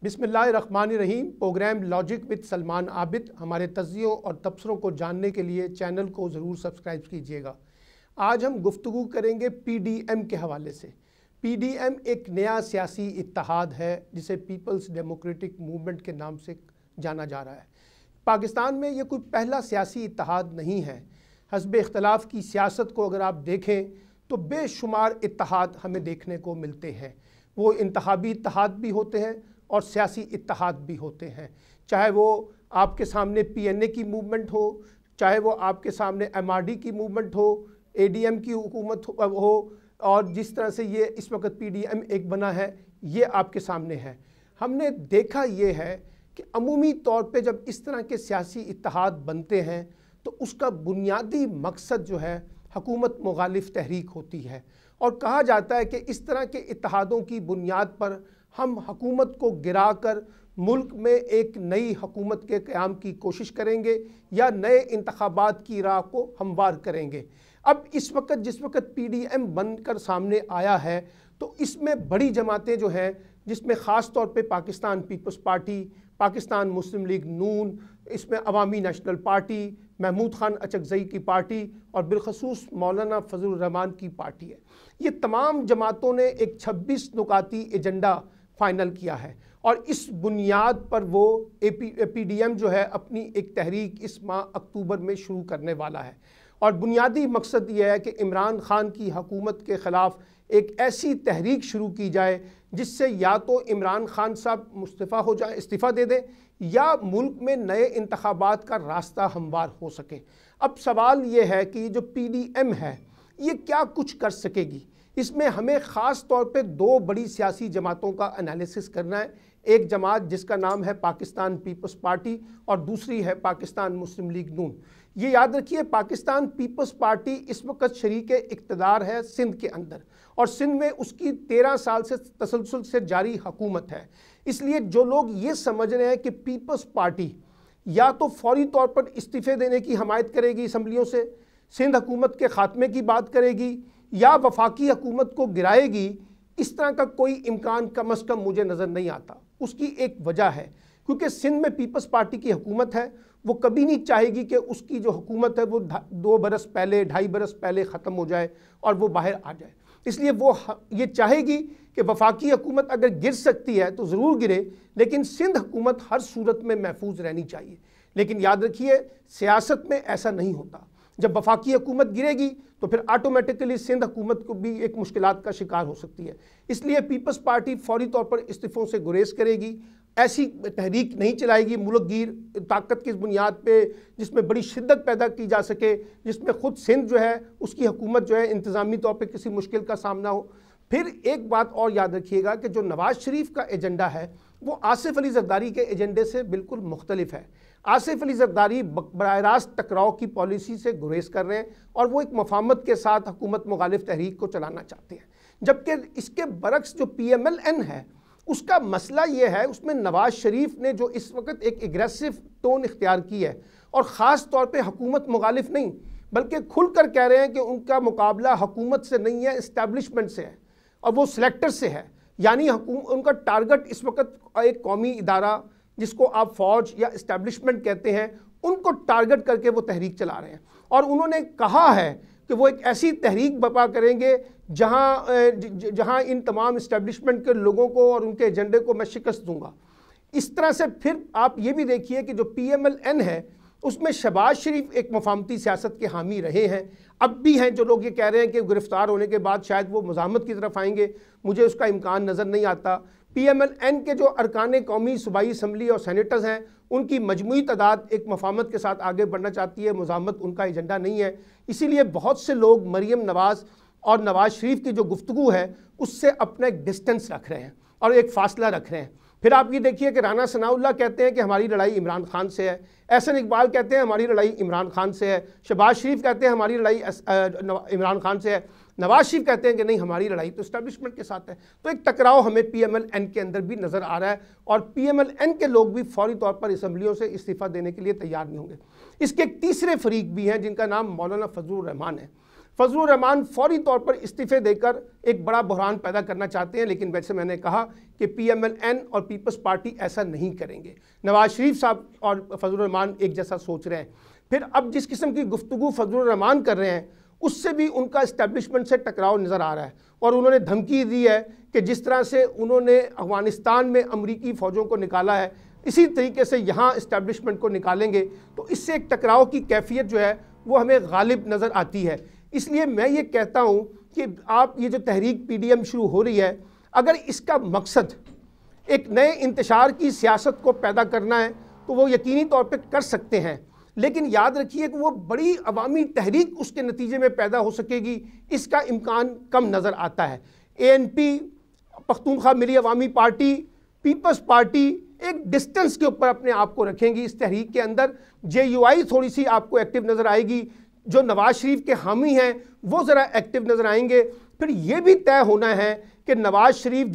बिस्मिल्लाहिर्रहमानिर्रहीम। Program logic with Salman Abid. हमारे तज्ज़ियों और तबसरों को जानने के लिए चैनल को ज़रूर सब्सक्राइब कीजिएगा। आज हम गुफ्तगू करेंगे PDM के हवाले से। PDM एक नया सियासी इत्तेहाद है जिसे पीपल्स डेमोक्रेटिक मूवमेंट के नाम से जाना जा रहा है। पाकिस्तान में ये कोई पहला सियासी इत्तेहाद नहीं है। हस्ब इख्तलाफ की सियासत को अगर आप देखें तो बेशुमार इत्तेहाद हमें देखने को मिलते हैं। वो इंतखाबी इत्तेहाद भी होते हैं और सियासी इत्तेहाद भी होते हैं, चाहे वो आपके सामने PNA की मूवमेंट हो, चाहे वो आपके सामने MRD की मूवमेंट हो, ADM की हुकूमत हो, और जिस तरह से ये इस वक्त PDM एक बना है ये आपके सामने है। हमने देखा ये है कि अमूमी तौर पे जब इस तरह के सियासी इत्तेहाद बनते हैं तो उसका बुनियादी मकसद जो है हुकूमत मुखालिफ तहरीक होती है, और कहा जाता है कि इस तरह के इत्तेहादों की बुनियाद पर हम हुकूमत को गिरा कर मुल्क में एक नई हुकूमत के क़याम की कोशिश करेंगे या नए इंतखाबात की राह को हमवार करेंगे। अब इस वक्त जिस वक्त PDM बनकर सामने आया है तो इसमें बड़ी जमातें जो हैं, जिसमें ख़ास तौर पे पाकिस्तान पीपल्स पार्टी, पाकिस्तान मुस्लिम लीग नून, इसमें अवामी नेशनल पार्टी, महमूद खान अचकज़ई की पार्टी और बिलखसूस मौलाना फजलुर रहमान की पार्टी है। ये तमाम जमातों ने एक 26 नुकाती एजेंडा फाइनल किया है और इस बुनियाद पर वो PDM जो है अपनी एक तहरीक इस माह अक्टूबर में शुरू करने वाला है। और बुनियादी मकसद ये है कि इमरान खान की हुकूमत के ख़िलाफ़ एक ऐसी तहरीक शुरू की जाए जिससे या तो इमरान खान साहब इस्तीफ़ा दे दें या मुल्क में नए इंतखाबात का रास्ता हमवार हो सके। अब सवाल ये है कि जो PDM है ये क्या कुछ कर सकेगी। इसमें हमें ख़ास तौर पे दो बड़ी सियासी जमातों का एनालिसिस करना है। एक जमात जिसका नाम है पाकिस्तान पीपल्स पार्टी और दूसरी है पाकिस्तान मुस्लिम लीग नून। ये याद रखिए, पाकिस्तान पीपल्स पार्टी इस वक्त शरीक इक़्तिदार है सिंध के अंदर, और सिंध में उसकी 13 साल से तसलसल से जारी हुकूमत है। इसलिए जो लोग ये समझ रहे हैं कि पीपल्स पार्टी या तो फौरी तौर पर इस्तीफ़े देने की हमायत करेगी असम्बलियों से, सिंध हुकूमत के ख़ात्मे की बात करेगी या वफाकी हुकूमत को गिराएगी, इस तरह का कोई इम्कान कम अज़ कम मुझे नज़र नहीं आता। उसकी एक वजह है, क्योंकि सिंध में पीपल्स पार्टी की हुकूमत है, वो कभी नहीं चाहेगी कि उसकी जो हुकूमत है वो 2 बरस पहले 2.5 बरस पहले ख़त्म हो जाए और वो बाहर आ जाए। इसलिए वो ये चाहेगी कि वफाकी हुकूमत अगर गिर सकती है तो ज़रूर गिरे, लेकिन सिंध हुकूमत हर सूरत में महफूज रहनी चाहिए। लेकिन याद रखिए, सियासत में ऐसा नहीं होता। जब वफाकी हुकूमत गिरेगी तो फिर ऑटोमेटिकली सिंध हुकूमत को भी एक मुश्किलात का शिकार हो सकती है। इसलिए पीपल्स पार्टी फौरी तौर पर इस्तीफ़ों से गुरेज करेगी, ऐसी तहरीक नहीं चलाएगी मुल्क गिर ताकत की बुनियाद पे जिसमें बड़ी शिद्दत पैदा की जा सके, जिसमें ख़ुद सिंध जो है उसकी हुकूमत जो है इंतज़ामी तौर पर किसी मुश्किल का सामना हो। फिर एक बात और याद रखिएगा कि जो नवाज़ शरीफ का एजेंडा है वो आसिफ अली ज़रदारी के एजेंडे से बिल्कुल मुख्तलिफ है। आसिफ अली ज़रदारी बराह रास्त टकराव की पॉलिसी से गुरेज कर रहे हैं और वो एक मफाहमत के साथ हुकूमत मुखालिफ तहरीक को चलाना चाहते हैं, जबकि इसके बरक्स जो PMLN है उसका मसला ये है, उसमें नवाज़ शरीफ ने जो इस वक्त एक एग्रेसिव टोन इख्तियार की है और ख़ास तौर पे हुकूमत मुखालिफ नहीं बल्कि खुल कर कह रहे हैं कि उनका मुकाबला हुकूमत से नहीं है, इस्टेब्लिशमेंट से है और वो सिलेक्टर से है। यानी उनका टारगेट इस वक्त एक कौमी इदारा जिसको आप फ़ौज या इस्टेब्लिशमेंट कहते हैं, उनको टारगेट करके वो तहरीक चला रहे हैं। और उन्होंने कहा है कि वो एक ऐसी तहरीक बर्पा करेंगे जहां इन तमाम इस्टेब्लिशमेंट के लोगों को और उनके एजेंडे को मैं शिकस्त दूंगा। इस तरह से फिर आप ये भी देखिए कि जो PMLN है उसमें शहबाज शरीफ एक मफाहमती सियासत के हामी रहे हैं, अब भी हैं। जो लोग ये कह रहे हैं कि गिरफ्तार होने के बाद शायद वो मुज़ाहमत की तरफ आएंगे, मुझे उसका इम्कान नज़र नहीं आता। PMLN के जो अरकान कौमी सूबाई असम्बली और सेनेटर्स हैं उनकी मजमूई तादाद एक मफाहमत के साथ आगे बढ़ना चाहती है, मुज़ाहमत उनका एजेंडा नहीं है। इसीलिए बहुत से लोग मरीम नवाज़ और नवाज़ शरीफ की जो गुफ्तगू है उससे अपना एक डिस्टेंस रख रहे हैं और एक फ़ासला रख रहे हैं। फिर आप ये देखिए कि राना सनाउल्लाह कहते हैं कि हमारी लड़ाई इमरान खान से है, एहसन इकबाल कहते हैं हमारी लड़ाई इमरान खान से है, शहबाज शरीफ कहते हैं हमारी लड़ाई इमरान खान से है, नवाज शरीफ कहते हैं कि नहीं हमारी लड़ाई तो इस्टेब्लिशमेंट के साथ है। तो एक टकराव हमें PMLN के अंदर भी नज़र आ रहा है और PMLN के लोग भी फौरी तौर पर असम्बलियों से इस्तीफ़ा देने के लिए तैयार नहीं होंगे। इसके एक तीसरे फरीक भी हैं जिनका नाम मौलाना फजलुर रहमान है। फजलुर रहमान फौरी तौर पर इस्तीफे देकर एक बड़ा बहरान पैदा करना चाहते हैं, लेकिन वैसे मैंने कहा कि PMLN और पीपल्स पार्टी ऐसा नहीं करेंगे। नवाज शरीफ साहब और फजलुर रहमान एक जैसा सोच रहे हैं। फिर अब जिस किस्म की गुफ्तगू फजलुर रहमान कर रहे हैं उससे भी उनका इस्टेब्लिशमेंट से टकराव नज़र आ रहा है, और उन्होंने धमकी दी है कि जिस तरह से उन्होंने अफगानिस्तान में अमरीकी फ़ौजों को निकाला है इसी तरीके से यहाँ इस्टेब्लिशमेंट को निकालेंगे। तो इससे एक टकराव की कैफियत जो है वो हमें गालिब नज़र आती है। इसलिए मैं ये कहता हूँ कि आप ये जो तहरीक PDM शुरू हो रही है, अगर इसका मकसद एक नए इंतशार की सियासत को पैदा करना है तो वो यकीनी तौर पर कर सकते हैं, लेकिन याद रखिए कि वो बड़ी अवामी तहरीक उसके नतीजे में पैदा हो सकेगी, इसका इम्कान कम नज़र आता है। ANP, पख्तूनख्वा मिली अवामी पार्टी, पीपल्स पार्टी एक डिस्टेंस के ऊपर अपने आप को रखेंगी इस तहरीक के अंदर। JUI थोड़ी सी आपको एक्टिव नज़र आएगी, जो नवाज शरीफ के हामी हैं वो ज़रा एक्टिव नज़र आएंगे। फिर ये भी तय होना है कि नवाज शरीफ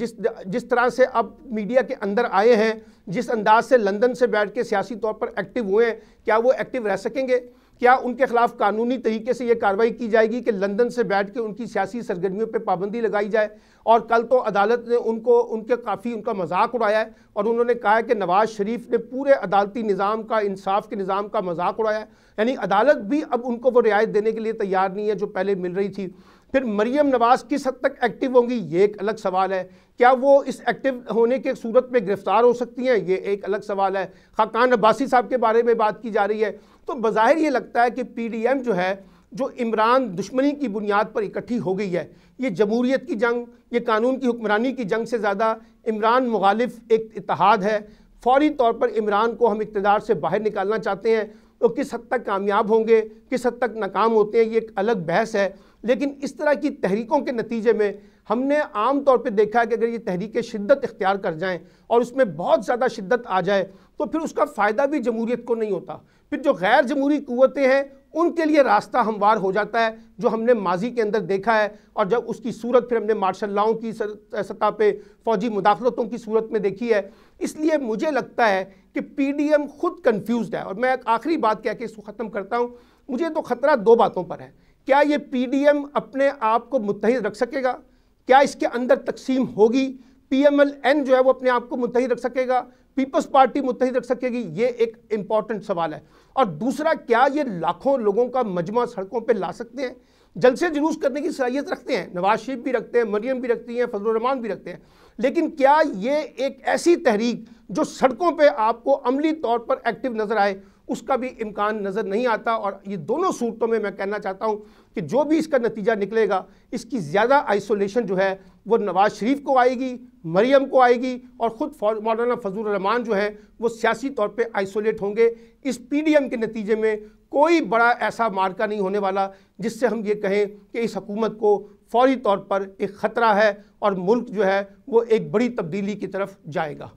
जिस तरह से अब मीडिया के अंदर आए हैं, जिस अंदाज से लंदन से बैठ के सियासी तौर पर एक्टिव हुए हैं, क्या वो एक्टिव रह सकेंगे? क्या उनके खिलाफ कानूनी तरीके से ये कार्रवाई की जाएगी कि लंदन से बैठ के उनकी सियासी सरगर्मियों पर पाबंदी लगाई जाए? और कल तो अदालत ने उनका मजाक उड़ाया है और उन्होंने कहा है कि नवाज शरीफ ने पूरे अदालती निज़ाम का, इंसाफ के निज़ाम का मजाक उड़ाया है। यानी अदालत भी अब उनको वो रियायत देने के लिए तैयार नहीं है जो पहले मिल रही थी। फिर मरियम नवाज किस हद तक एक्टिव होंगी ये एक अलग सवाल है। क्या वो इस एक्टिव होने के सूरत में गिरफ्तार हो सकती हैं ये एक अलग सवाल है। खाकान अब्बासी साहब के बारे में बात की जा रही है। तो बज़ाहिर ये लगता है कि PDM जो है, जो इमरान दुश्मनी की बुनियाद पर इकट्ठी हो गई है, ये जमहूरियत की जंग, ये कानून की हुक्मरानी की जंग से ज़्यादा इमरान मुखालिफ एक इत्तेहाद है। फौरी तौर पर इमरान को हम इक़्तिदार से बाहर निकालना चाहते हैं। तो किस हद तक कामयाब होंगे, किस हद तक नाकाम होते हैं, ये एक अलग बहस है। लेकिन इस तरह की तहरीकों के नतीजे में हमने आम तौर पे देखा है कि अगर ये तहरीकें शिद्दत इख्तियार कर जाएं और उसमें बहुत ज़्यादा शिद्दत आ जाए तो फिर उसका फ़ायदा भी जमहूरियत को नहीं होता। फिर जो गैर जमहूरी क़ुव्वतें हैं उनके लिए रास्ता हमवार हो जाता है, जो हमने माजी के अंदर देखा है। और जब उसकी सूरत फिर हमने मार्शल लॉ की सतह पे फ़ौजी मुदाखलतों की सूरत में देखी है। इसलिए मुझे लगता है कि PDM खुद कन्फ्यूज़्ड है। और मैं एक आखिरी बात कह के इसको ख़त्म करता हूँ। मुझे तो ख़तरा दो बातों पर है। क्या ये PDM अपने आप को मुत्तहिद रख सकेगा? क्या इसके अंदर तकसीम होगी? PMLN जो है वो अपने आप को मुत्तहिद रख सकेगा? पीपल्स पार्टी मुत्तहिद रख सकेगी? ये एक इम्पॉर्टेंट सवाल है। और दूसरा, क्या ये लाखों लोगों का मजमा सड़कों पे ला सकते हैं? जलसे जुलूस करने की सलाहियत रखते हैं, नवाज शरीफ भी रखते हैं, मरियम भी रखती हैं, फजलुर रहमान भी रखते हैं। लेकिन क्या ये एक ऐसी तहरीक जो सड़कों पे आपको अमली तौर पर एक्टिव नज़र आए, उसका भी इम्कान नज़र नहीं आता। और ये दोनों सूरतों में मैं कहना चाहता हूँ कि जो भी इसका नतीजा निकलेगा, इसकी ज़्यादा आइसोलेशन जो है वो नवाज शरीफ को आएगी, मरियम को आएगी, और ख़ुद मौलाना फजलुर रहमान जो है वो सियासी तौर पे आइसोलेट होंगे। इस PDM के नतीजे में कोई बड़ा ऐसा मार्का नहीं होने वाला जिससे हम ये कहें कि इस हुकूमत को फौरी तौर पर एक ख़तरा है और मुल्क जो है वो एक बड़ी तब्दीली की तरफ जाएगा।